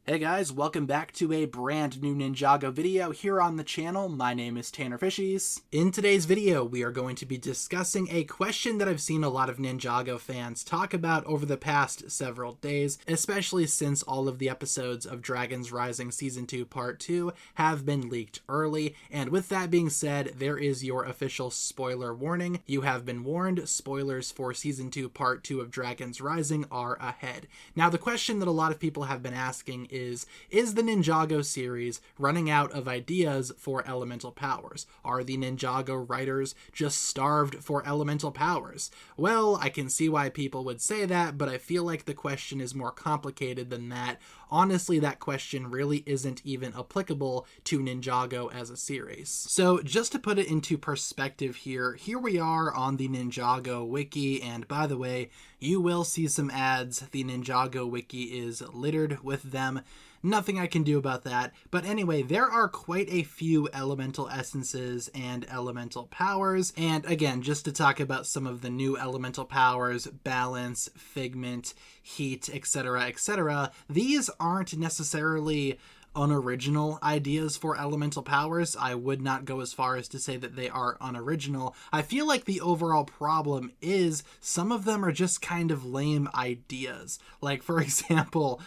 Hey guys, welcome back to a brand new Ninjago video here on the channel. My name is TannerFishies. In today's video, we are going to be discussing a question that I've seen a lot of Ninjago fans talk about over the past several days, especially since all of the episodes of Dragons Rising Season 2 Part 2 have been leaked early. And with that being said, there is your official spoiler warning. You have been warned, spoilers for Season 2 Part 2 of Dragons Rising are ahead. Now, the question that a lot of people have been asking is the Ninjago series running out of ideas for elemental powers? Are the Ninjago writers just starved for elemental powers? Well, I can see why people would say that, but I feel like the question is more complicated than that. Honestly, that question really isn't even applicable to Ninjago as a series. So just to put it into perspective here we are on the Ninjago wiki, and by the way, you will see some ads. The Ninjago wiki is littered with them. Nothing I can do about that. But anyway, there are quite a few elemental essences and elemental powers. And again, just to talk about some of the new elemental powers, balance, figment, heat, etc., these aren't necessarily unoriginal ideas for elemental powers. I would not go as far as to say that they are unoriginal. I feel like the overall problem is some of them are just kind of lame ideas. Like, for example,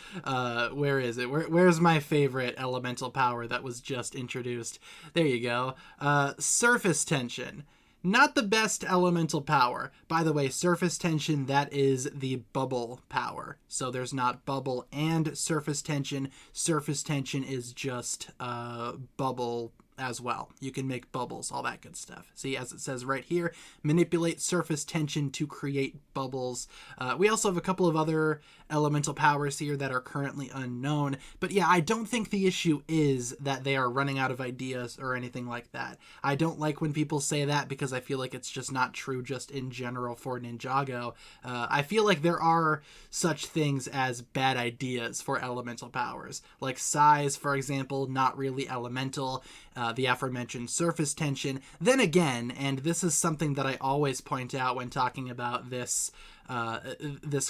where is it? Where's my favorite elemental power that was just introduced? There you go. Surface tension. Not the best elemental power. By the way, surface tension, that is the bubble power. So there's not bubble and surface tension. Surface tension is just bubble as well. You can make bubbles, all that good stuff. See, as it says right here, manipulate surface tension to create bubbles. We also have a couple of other elemental powers here that are currently unknown. But yeah, I don't think the issue is that they are running out of ideas or anything like that. I don't like when people say that because I feel like it's just not true just in general for Ninjago. I feel like there are such things as bad ideas for elemental powers. Like size, for example, not really elemental. The aforementioned surface tension. Then again, and this is something that I always point out when talking about this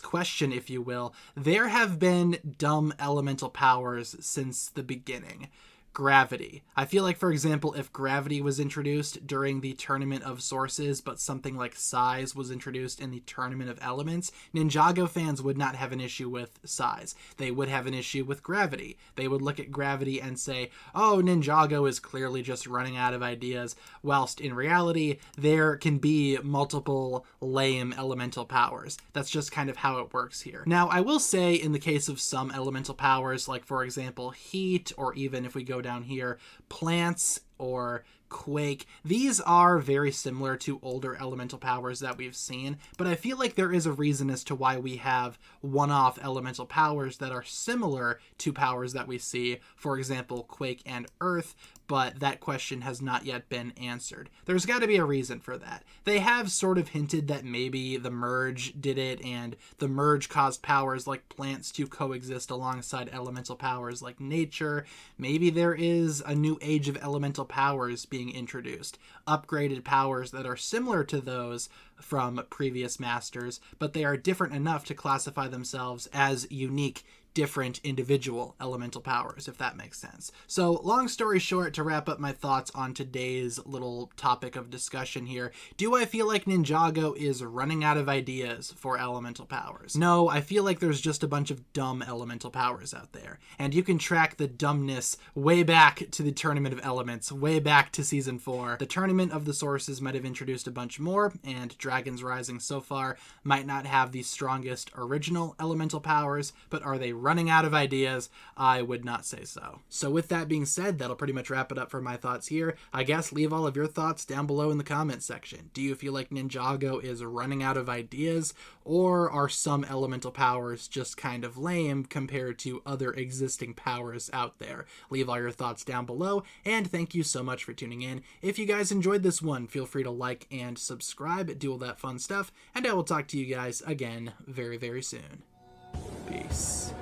question, if you will, there have been dumb elemental powers since the beginning. Gravity. I feel like, for example, if gravity was introduced during the Tournament of Sources, but something like size was introduced in the Tournament of Elements, Ninjago fans would not have an issue with size. They would have an issue with gravity. They would look at gravity and say, oh, Ninjago is clearly just running out of ideas, whilst in reality, there can be multiple lame elemental powers. That's just kind of how it works here. Now, I will say in the case of some elemental powers, like for example, heat, or even if we go down here, plants or quake, these are very similar to older elemental powers that we've seen, but I feel like there is a reason as to why we have one-off elemental powers that are similar to powers that we see, for example, quake and earth, but that question has not yet been answered. There's got to be a reason for that. They have sort of hinted that maybe the merge did it, and the merge caused powers like plants to coexist alongside elemental powers like nature. Maybe there is a new age of elemental powers being introduced, upgraded powers that are similar to those from previous masters, but they are different enough to classify themselves as unique, different individual elemental powers, if that makes sense. So long story short, to wrap up my thoughts on today's little topic of discussion here, do I feel like Ninjago is running out of ideas for elemental powers? No, I feel like there's just a bunch of dumb elemental powers out there, and you can track the dumbness way back to the Tournament of Elements, way back to Season 4. The Tournament of the Sources might have introduced a bunch more, and Dragons Rising so far might not have the strongest original elemental powers, but are they running out of ideas? I would not say so. So with that being said, that'll pretty much wrap it up for my thoughts here. I guess leave all of your thoughts down below in the comments section. Do you feel like Ninjago is running out of ideas, or are some elemental powers just kind of lame compared to other existing powers out there? Leave all your thoughts down below, and thank you so much for tuning in. If you guys enjoyed this one, feel free to like and subscribe, do all that fun stuff, and I will talk to you guys again very, very soon. Peace.